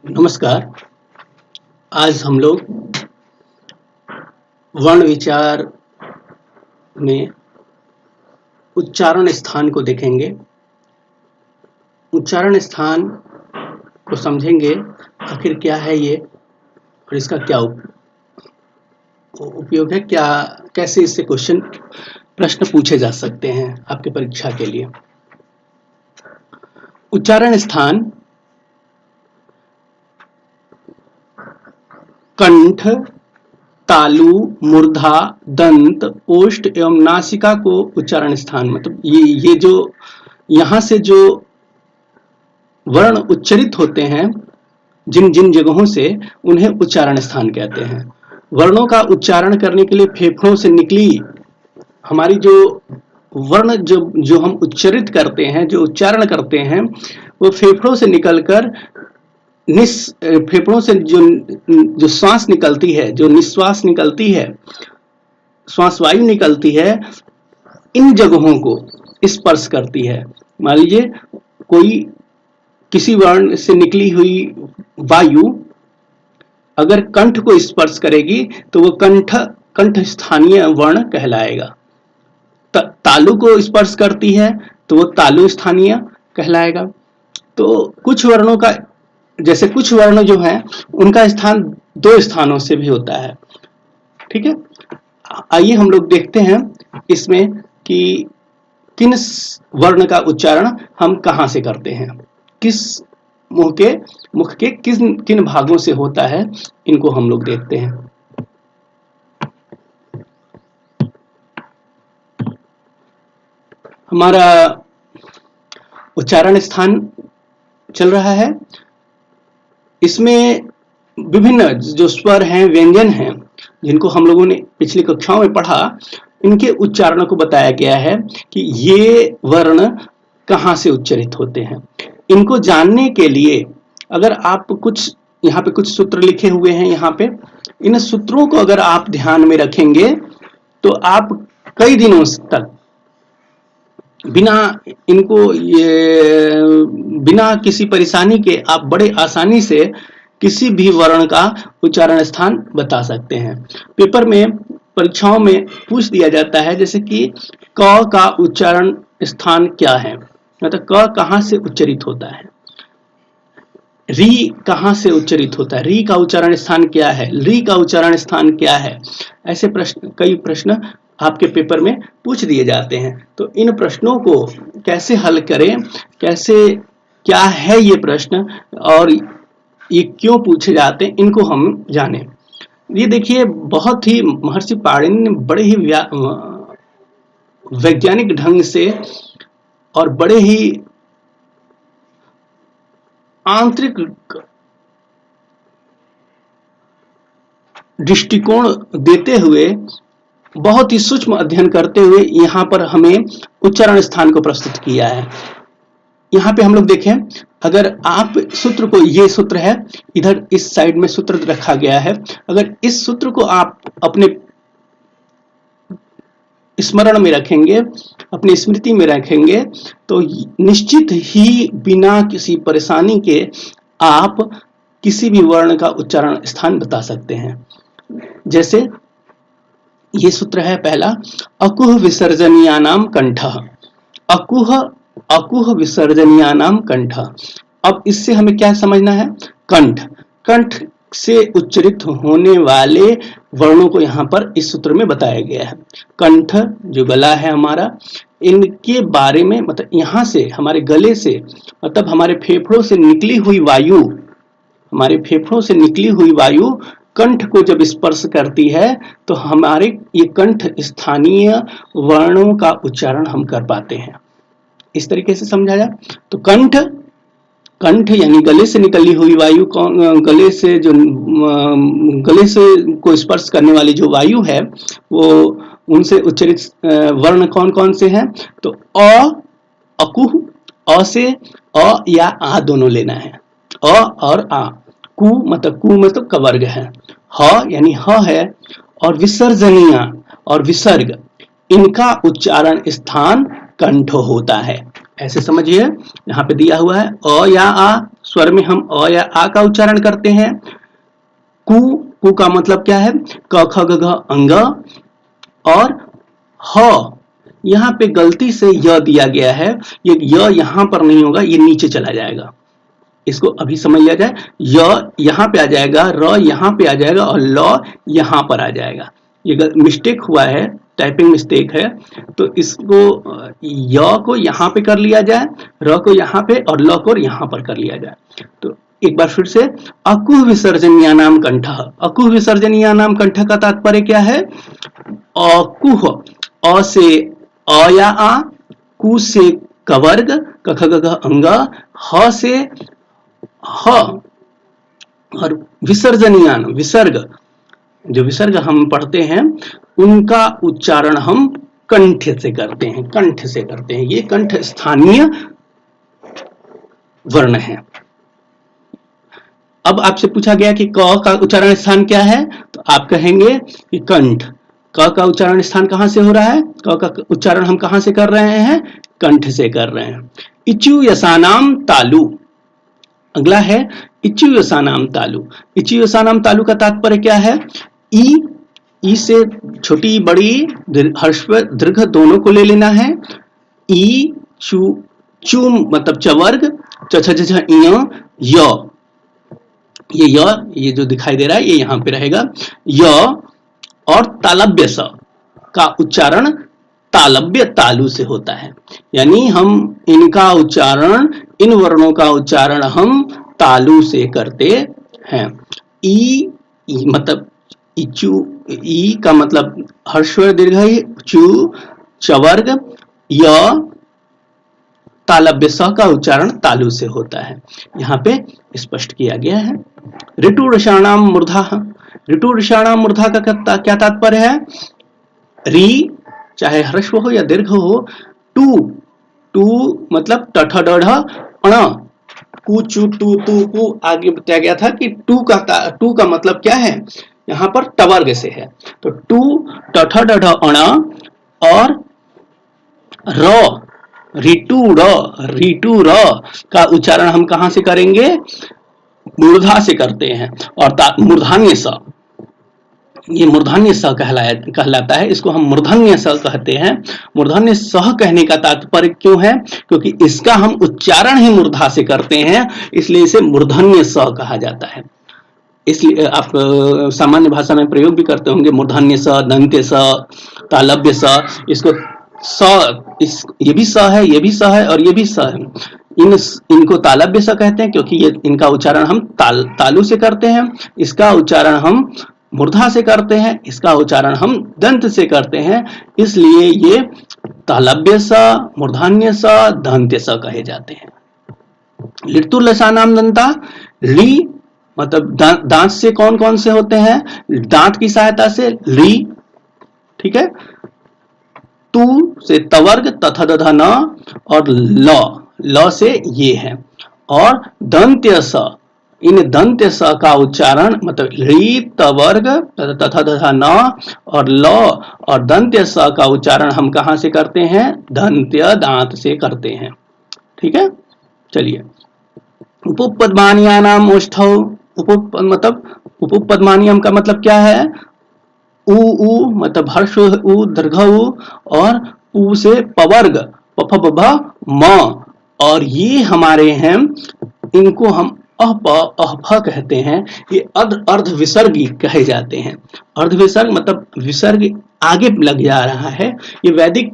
नमस्कार। आज हम लोग वर्ण विचार में उच्चारण स्थान को देखेंगे। उच्चारण स्थान को समझेंगे, आखिर क्या है ये और इसका क्या उपयोग है, क्या कैसे इससे प्रश्न पूछे जा सकते हैं आपके परीक्षा के लिए। उच्चारण स्थान कंठ, तालु, मूर्धा, दंत, ओष्ठ एवं नासिका को उच्चारण स्थान, मतलब ये जो यहां से जो वर्ण उच्चरित होते हैं जिन जिन जगहों से, उन्हें उच्चारण स्थान कहते हैं। वर्णों का उच्चारण करने के लिए फेफड़ों से निकली हमारी जो वर्ण जो हम उच्चरित करते हैं, जो उच्चारण करते हैं, वो फेफड़ों से निकलकर फेफड़ों से जो श्वास निकलती है, जो निश्वास निकलती है, श्वास वायु निकलती है, इन जगहों को स्पर्श करती है। मान लीजिए कोई किसी वर्ण से निकली हुई वायु अगर कंठ को स्पर्श करेगी तो वो कंठ स्थानीय वर्ण कहलाएगा। तालु को स्पर्श करती है तो वो तालु स्थानीय कहलाएगा। तो कुछ वर्णों का, जैसे कुछ वर्ण जो है उनका स्थान दो स्थानों से भी होता है। ठीक है, आइए हम लोग देखते हैं इसमें कि किन वर्ण का उच्चारण हम कहां से करते हैं, किस मुख के किन भागों से होता है, इनको हम लोग देखते हैं। हमारा उच्चारण स्थान चल रहा है, इसमें विभिन्न जो स्वर हैं, व्यंजन हैं, जिनको हम लोगों ने पिछली कक्षाओं में पढ़ा, इनके उच्चारण को बताया गया है कि ये वर्ण कहाँ से उच्चरित होते हैं। इनको जानने के लिए अगर आप कुछ यहाँ पे कुछ सूत्र लिखे हुए हैं, यहाँ पे इन सूत्रों को अगर आप ध्यान में रखेंगे तो आप कई दिनों तक बिना किसी परेशानी के आप बड़े आसानी से किसी भी वर्ण का उच्चारण स्थान बता सकते हैं। पेपर में, परीक्षाओं में पूछ दिया जाता है, जैसे कि क का उच्चारण स्थान क्या है, मतलब क कहां से उच्चरित होता है, री कहां से उच्चरित होता है, री का उच्चारण स्थान क्या है, री का उच्चारण स्थान क्या है। ऐसे कई प्रश्न आपके पेपर में पूछ दिए जाते हैं। तो इन प्रश्नों को कैसे हल करें, क्या है ये प्रश्न और ये क्यों पूछे जाते हैं, इनको हम जानें। ये देखिए, बहुत ही महर्षि पाणिनि ने बड़े ही वैज्ञानिक ढंग से और बड़े ही आंतरिक दृष्टिकोण देते हुए, बहुत ही सूक्ष्म अध्ययन करते हुए यहाँ पर हमें उच्चारण स्थान को प्रस्तुत किया है। यहाँ पे हम लोग देखें, अगर आप सूत्र को, ये सूत्र है, इधर इस साइड में सूत्र रखा गया है, अगर इस सूत्र को आप अपने स्मरण में रखेंगे, अपनी स्मृति में रखेंगे, तो निश्चित ही बिना किसी परेशानी के आप किसी भी वर्ण का उच्चारण स्थान बता सकते हैं। जैसे ये सूत्र है पहला, अकुह विसर्जनीयानाम कंठः। अकुह विसर्जनीयानाम कंठः। अब इससे हमें क्या समझना है, कंठ से उच्चरित होने वाले वर्णों को यहाँ पर इस सूत्र में बताया गया है। कंठ जो गला है हमारा, इनके बारे में, मतलब यहाँ से हमारे गले से, मतलब हमारे फेफड़ों से निकली हुई वायु कंठ को जब स्पर्श करती है तो हमारे ये कंठ स्थानीय वर्णों का उच्चारण हम कर पाते हैं। इस तरीके से समझा जाए तो कंठ यानी गले से निकली हुई वायु, गले से को स्पर्श करने वाली जो वायु है, वो उनसे उच्चरित वर्ण कौन कौन से हैं, तो अकुह, अ से अ या आ दोनों लेना है, अ और आ। कु मतलब का वर्ग है, ह यानी ह है, और विसर्जनीय और विसर्ग, इनका उच्चारण स्थान कंठ होता है। ऐसे समझिए, यहाँ पे दिया हुआ है अ या आ स्वर में हम अ या आ का उच्चारण करते हैं। कु का मतलब क्या है? क ख ग घ अंग, और ह यहाँ पे गलती से य दिया गया है, ये य यहाँ पर नहीं होगा, ये नीचे चला जाएगा। इसको अभी समझ लिया जाए। य यहाँ पे आ जाएगा, र यहाँ पे आ जाएगा और ल यहाँ पर आ जाएगा। ये मिस्टेक हुआ है, टाइपिंग मिस्टेक है, तो इसको य को यहाँ पे कर लिया जाए, र को यहाँ पे और ल को यहाँ पर कर लिया जाए। तो एक बार फिर से, अकुह विसर्जनीय नाम कंठ। अकुह विसर्जनीय नाम कंठ का तात्पर्य क्या है? अकुह, अ से अ या आ, कु से कवर्ग क ख ग घ अंग, ह से ह, और विसर्जनीयान विसर्ग, जो विसर्ग हम पढ़ते हैं उनका उच्चारण हम कंठ से करते हैं, कंठ से करते हैं। ये कंठ स्थानीय वर्ण है। अब आपसे पूछा गया कि क का उच्चारण स्थान क्या है, तो आप कहेंगे कि कंठ। क का उच्चारण स्थान कहां से हो रहा है? क का उच्चारण हम कहां से कर रहे हैं? कंठ से कर रहे हैं। इचु यसानाम तालु। अगला है इचु यसानाम तालु। इचु यसानाम तालु का तात्पर्य क्या है? ई से छोटी बड़ी ह्रस्व दीर्घ दोनों को ले लेना है। ई चु, चु मतलब चवर्ग, च छ झ य, ये जो दिखाई दे रहा है ये यहां पे रहेगा य, और तालव्य स का उच्चारण तालव्य तालु से होता है। यानी हम इनका उच्चारण, इन वर्णों का उच्चारण हम तालु से करते हैं। ई मतलब इचु, ई का मतलब ह्रस्व दीर्घ चु, चवर्ग, य, तालव्य स का उच्चारण तालु से होता है। यहाँ पे स्पष्ट किया गया है। ऋतु ऋषाणाम मूर्धा। ऋतु ऋषाणाम मूर्धा का क्या तात्पर्य है? री चाहे ह्रस्व हो या दीर्घ हो, टू मतलब टठ डढ़ अण, कु चु टू तू कु, आगे बताया गया था कि टू का मतलब क्या है? यहाँ पर टवर्ग से है, तो टू टठ डढ़ अण, और र, ऋतु र का उच्चारण हम कहां से करेंगे? मूर्धा से करते हैं। और मूर्धन्य स, ये मूर्धन्य स कहलाता है, इसको हम मूर्धन्य स कहते हैं। मूर्धन्य स कहने का तात्पर्य क्यों है? क्योंकि इसका हम उच्चारण ही मूर्धा से करते हैं, इसलिए इसे मूर्धन्य स कहा जाता है। इसलिए आप सामान्य भाषा में प्रयोग भी करते होंगे, मूर्धन्य स, दंत्य स, तालव्य स। इसको ये भी स है, ये भी स है, और ये भी स है। इनको तालव्य स कहते हैं क्योंकि ये इनका उच्चारण हम तालु से करते हैं। इसका उच्चारण हम मूर्धा से करते हैं, इसका उच्चारण हम दंत से करते हैं, इसलिए ये तालव्य स, मूर्धन्य स, दंत्य स कहे जाते हैं। लिट्टुलसानाम दंता। ली मतलब दांत से कौन कौन से होते हैं? दांत की सहायता से ली, ठीक है। तू से तवर्ग, तथा दधा न, और ल से ये है। और दंत्य स, इन दंत्य स का उच्चारण मतलब ली, तवर्ग, तथा दधा न और ल, और दंत्य स का उच्चारण हम कहां से करते हैं? दंत्य दांत से करते हैं, ठीक है। चलिए, उपपद्मानीयानाम ओष्ठौ। मतलब उपपद्मानीयम का मतलब क्या है? उ मतलब ह्रस्व उ, दीर्घ उ, और उ से पवर्ग प फ ब भ म, और ये हमारे हैं, इनको हम अह कहते हैं। ये अर्ध विसर्गी कहे जाते हैं। अर्ध विसर्ग मतलब विसर्ग आगे लग जा रहा है। ये वैदिक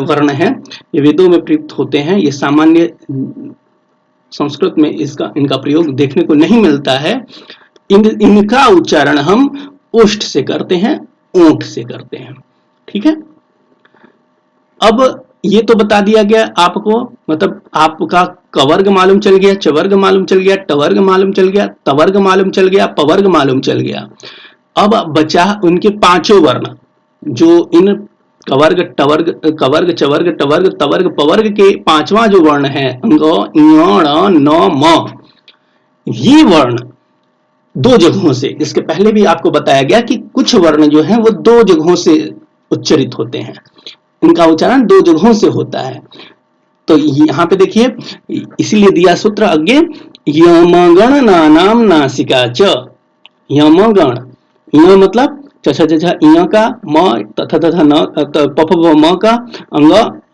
वर्ण है, ये वेदों में प्रयुक्त होते हैं। ये सामान्य संस्कृत में इनका प्रयोग देखने को नहीं मिलता है। इनका उच्चारण हम ओष्ठ से करते हैं, ओंठ से करते हैं, ठीक है। अब ये तो बता दिया गया आपको, मतलब आपका कवर्ग मालूम चल गया, चवर्ग मालूम चल गया, टवर्ग मालूम चल गया, तवर्ग मालूम चल गया, पवर्ग मालूम चल गया। अब बचा उनके पांचों वर्ण, जो इन कवर्ग, चवर्ग, टवर्ग, तवर्ग, पवर्ग के पांचवा जो वर्ण है, अंग, ङ, न, म, ये वर्ण दो जगहों से, इसके पहले भी आपको बताया गया कि कुछ वर्ण जो हैं वो दो जगहों से उच्चरित होते हैं, इनका उच्चारण दो जगहों से होता है। तो यहाँ पे देखिए, इसीलिए दिया सूत्र आगे, यमगणनानां नासिका च। यमगण, य मतलब छ छ छ इ का, म तथ तथ न प फ ब म का, अंग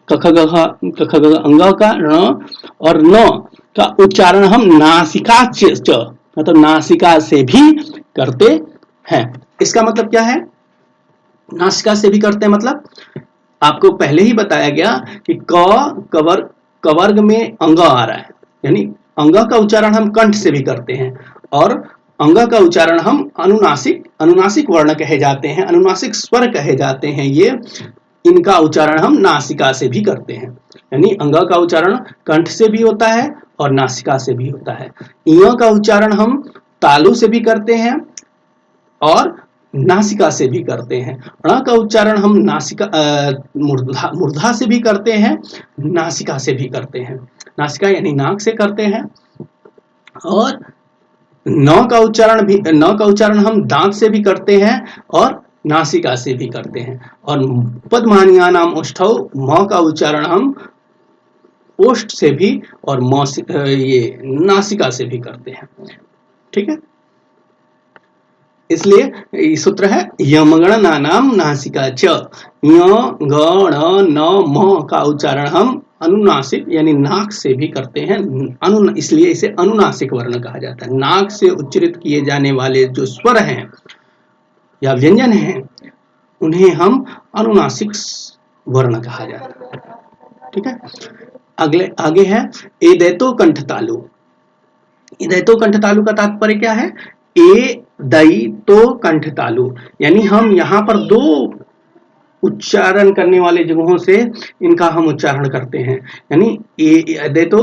क ख ग अंग का, ण और न का उच्चारण हम नासिका च मतलब नासिका से भी करते हैं। इसका मतलब क्या है? नासिका से भी करते हैं मतलब आपको पहले ही बताया गया कि कवर्ग में अंग आ रहा है, यानी अंग का उच्चारण हम कंठ से भी करते हैं और अंग का उच्चारण हम अनुनासिक वर्ण कहे जाते हैं, अनुनासिक स्वर कहे जाते हैं। ये इनका उच्चारण हम नासिका से भी करते हैं, यानी अंग का उच्चारण कंठ से भी होता है और नासिका से भी होता है। इ का उच्चारण हम तालु से भी करते हैं और नासिका से भी करते हैं। ण का उच्चारण हम नासिका मूर्धा से भी करते हैं, नासिका से भी करते हैं। नासिका यानी नाक से करते हैं। और न का उच्चारण हम दांत से भी करते हैं और नासिका से भी करते हैं। और पद्मानिया नाम ओष्ठौ, म का उच्चारण हम ओष्ठ से भी और ये नासिका से भी करते हैं। ठीक है, इसलिए सूत्र है यमगणनानां नासिका च। य ग ण न म का उच्चारण हम अनुनासिक यानी नाक से भी करते हैं। इसलिए इसे अनुनासिक वर्ण कहा जाता है। नाक से उच्चरित किए जाने वाले जो स्वर हैं या व्यंजन हैं उन्हें हम अनुनासिक वर्ण कहा जाता है। ठीक है, आगे है एदैतो कंठ तालु। एदैतो कंठ तालु का तात्पर्य क्या है? ए दई तो कंठ तालु, यानी हम यहाँ पर दो उच्चारण करने वाले जगहों से इनका हम उच्चारण करते हैं। यानी ए तो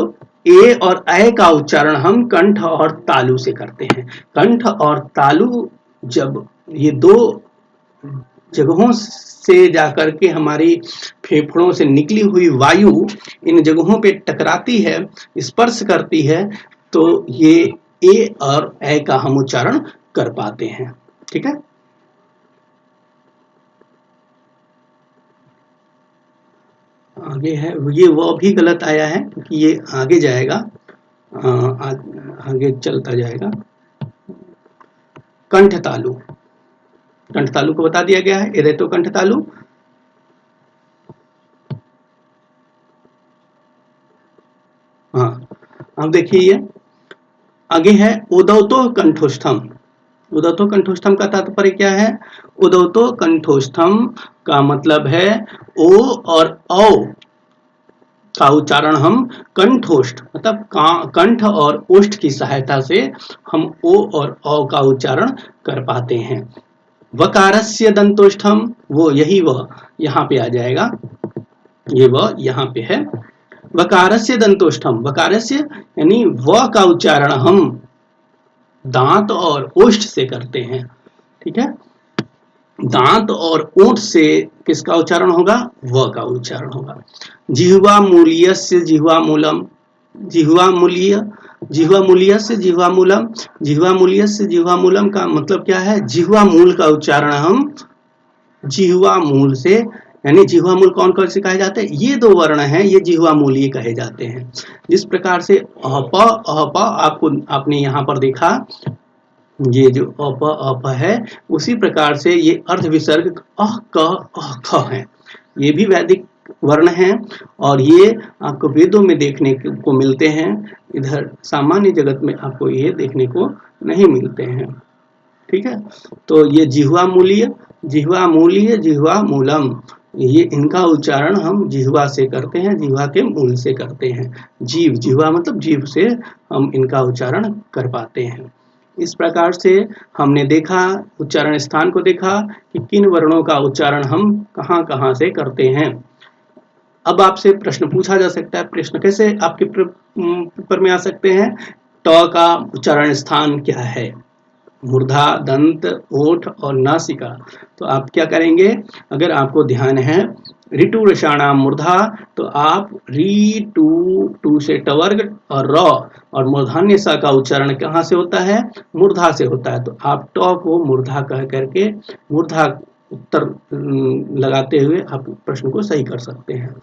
ए और ऐ का उच्चारण हम कंठ और तालु से करते हैं। कंठ और तालु जब ये दो जगहों से जाकर के हमारी फेफड़ों से निकली हुई वायु इन जगहों पे टकराती है, स्पर्श करती है, तो ये ए और ऐ का हम उच्चारण कर पाते हैं। ठीक है, आगे है ये वो भी गलत आया है क्योंकि ये आगे जाएगा, आगे चलता जाएगा। कंठ तालु, कंठ तालु को बता दिया गया है, एदैतो कंठ तालु। हाँ, अब देखिए ये आगे है उदौतो कंठोष्ठम। उदौतो कंठोष्ठम का तात्पर्य क्या है? उदौतो कंठोष्ठम का मतलब है ओ और औ का उच्चारण हम कंठोष्ठ मतलब कंठ और ओष्ठ की सहायता से हम ओ और औ का उच्चारण कर पाते हैं। वकारस्य दंतोष्ठम, वो यही वह यहाँ पे आ जाएगा, ये वह यहाँ पे है। वकारस्य दंतोष्ठम, वकारस्य यानी व का उच्चारण हम दांत और ओष्ठ से करते हैं। ठीक है, दांत और ओठ से किसका उच्चारण होगा? व का उच्चारण होगा। जिह्वा मूल्यस्य जिह्वा मूलम, जिह्वा मूल्य, जिह्वा मूल्यस्य जिह्वा मूलम, जिह्वा मूल्यस्य जिह्वा मूलम का मतलब क्या है? जिह्वा मूल का उच्चारण हम जिह्वा मूल से, यानी जिह्वा मूल कौन कौन से कहे जाते हैं? ये दो वर्ण हैं, ये जिह्वा मूलीय कहे जाते हैं। जिस प्रकार से अप अप आपने यहाँ पर देखा, ये जो अप है, उसी प्रकार से ये अर्ध विसर्ग अह ख है, ये भी वैदिक वर्ण हैं और ये आपको वेदों में देखने को मिलते हैं। इधर सामान्य जगत में आपको ये देखने को नहीं मिलते हैं। ठीक है, तो ये जिह्वा मूलीय, जिह्वा मूलीय, जिह्वा मूलम, ये इनका उच्चारण हम जिह्वा से करते हैं, जिह्वा के मूल से करते हैं। जीव, जिह्वा मतलब जीव से हम इनका उच्चारण कर पाते हैं। इस प्रकार से हमने देखा, उच्चारण स्थान को देखा कि किन वर्णों का उच्चारण हम कहाँ कहाँ से करते हैं। अब आपसे प्रश्न पूछा जा सकता है, प्रश्न कैसे आपके पेपर में आ सकते हैं? ट का उच्चारण स्थान क्या है? मूर्धा, दंत, ओठ और नासिका। तो आप क्या करेंगे? अगर आपको ध्यान है ऋतु रसाणाम मूर्धा, तो आप री टू से टवर्ग और र और मूर्धान्य सा का उच्चारण कहाँ से होता है? मूर्धा से होता है। तो आप ट को मूर्धा कह करके मूर्धा उत्तर लगाते हुए आप प्रश्न को सही कर सकते हैं।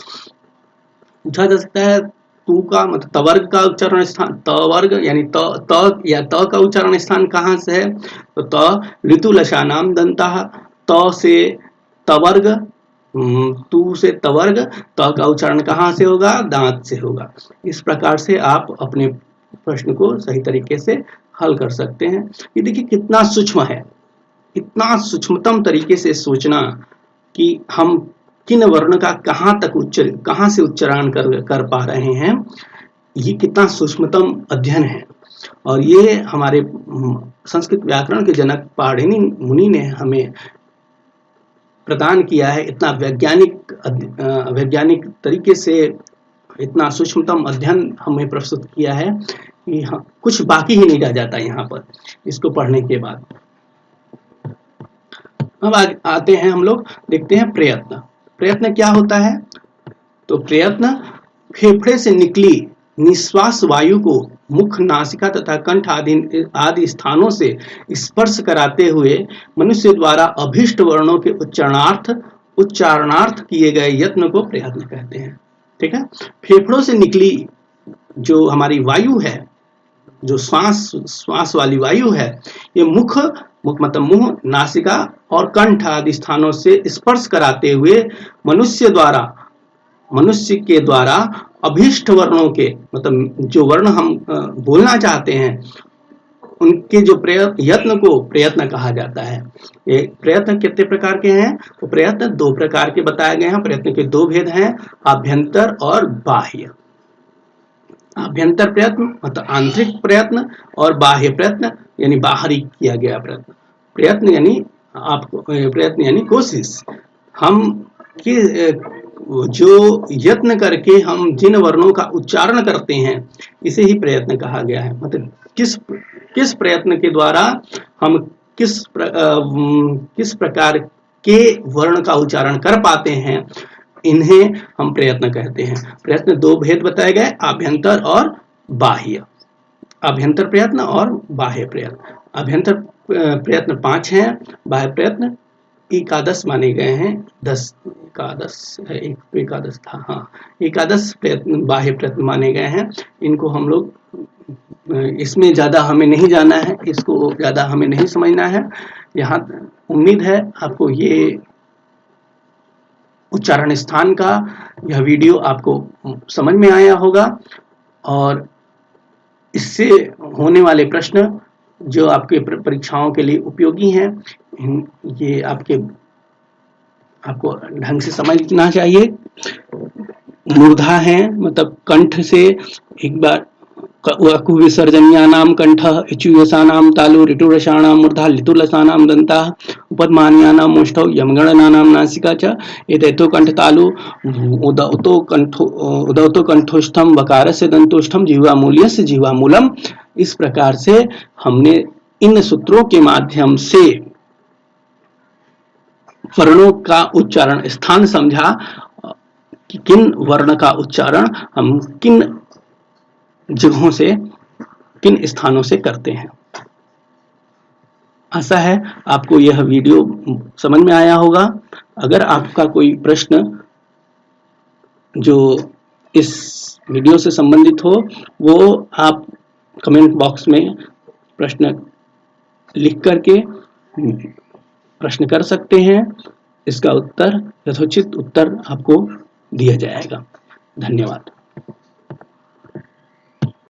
पूछा जा सकता है तू का मतलब तवर्ग का उच्चारण स्थान, तवर्ग यानी त या त का उच्चारण स्थान कहाँ से है? तो त ऋतु लशानाम दंता, त से तवर्ग, तू से तवर्ग, त का उच्चारण कहाँ से होगा? दांत से होगा। इस प्रकार से आप अपने प्रश्न को सही तरीके से हल कर सकते हैं। ये देखिए कितना सूक्ष्म है, इतना सूक्ष्मतम तरीके से सोचना कि हम किन वर्ण का कहाँ से उच्चारण कर पा रहे हैं, ये कितना सूक्ष्मतम अध्ययन है। और ये हमारे संस्कृत व्याकरण के जनक पाणिनि मुनि ने हमें प्रदान किया है। इतना वैज्ञानिक तरीके से इतना सूक्ष्मतम अध्ययन हमें प्रस्तुत किया है कि कुछ बाकी ही नहीं रह जाता यहाँ पर इसको पढ़ने के बाद। अब आते हैं हम लोग, देखते हैं प्रयत्न। प्रयत्न क्या होता है? तो प्रयत्न फेफड़े से निकली निश्वास वायु को मुख, नासिका तथा कंठ आदि स्थानों से स्पर्श कराते हुए मनुष्य द्वारा अभीष्ट वर्णों के उच्चारणार्थ किए गए यत्न को प्रयत्न कहते हैं। ठीक है, फेफड़ों से निकली जो हमारी वायु है, जो श्वास वाली वायु है, ये मुख मतलब मुंह, नासिका और कंठ आदि स्थानों से स्पर्श कराते हुए मनुष्य के द्वारा अभीष्ट वर्णों के मतलब जो वर्ण हम बोलना चाहते हैं उनके जो यत्न को प्रयत्न कहा जाता है। ये प्रयत्न कितने प्रकार के हैं? तो प्रयत्न 2 प्रकार के बताए गए हैं। प्रयत्न के 2 भेद हैं, आभ्यंतर और बाह्य। आभ्यंतर प्रयत्न मतलब आंतरिक प्रयत्न, और बाह्य प्रयत्न यानी बाहरी किया गया प्रयत्न। प्रयत्न यानी कोशिश। हम जो यत्न करके हम जिन वर्णों का उच्चारण करते हैं इसे ही प्रयत्न कहा गया है। मतलब किस प्रयत्न के द्वारा हम किस प्रकार के वर्ण का उच्चारण कर पाते हैं, इन्हें हम प्रयत्न कहते हैं। प्रयत्न 2 भेद बताए गए, आभ्यंतर और बाह्य। आभ्यंतर प्रयत्न और बाह्य प्रयत्न। आभ्यंतर प्रयत्न 5 हैं, बाह्य प्रयत्न एकादश माने गए हैं। 10 एकादश है, एक एकादश था, हाँ, एकादश प्रयत्न बाह्य प्रयत्न माने गए हैं। इनको हम लोग इसमें ज्यादा हमें नहीं जाना है, इसको ज्यादा हमें नहीं समझना है। यहाँ उम्मीद है आपको ये उच्चारण स्थान का यह वीडियो आपको समझ में आया होगा, और इससे होने वाले प्रश्न जो आपके परीक्षाओं के लिए उपयोगी हैं, ये आपको ढंग से समझना चाहिए। मूर्धा है मतलब कंठ से एक बार विसर्जन्यानाम कंठ, इचुयसानाम तालु, ऋटुरसानाम मूर्धा, लितुलसानाम दंता, उपदमान्यानाम ओष्ठौ, यमगणनानाम नासिका च, एतैतो कंठ तालु, उदौतो कंठोष्ठम, वकारस्य दंतोष्ठम, जिह्वामूल्यस्य जिह्वामूलम। इस प्रकार से हमने इन सूत्रों के माध्यम से वर्णों का उच्चारण स्थान समझा कि किन वर्ण का उच्चारण हम किन जगहों से, किन स्थानों से करते हैं। आशा है आपको यह वीडियो समझ में आया होगा। अगर आपका कोई प्रश्न जो इस वीडियो से संबंधित हो, वो आप कमेंट बॉक्स में प्रश्न लिख करके प्रश्न कर सकते हैं। इसका उत्तर, यथोचित उत्तर आपको दिया जाएगा। धन्यवाद।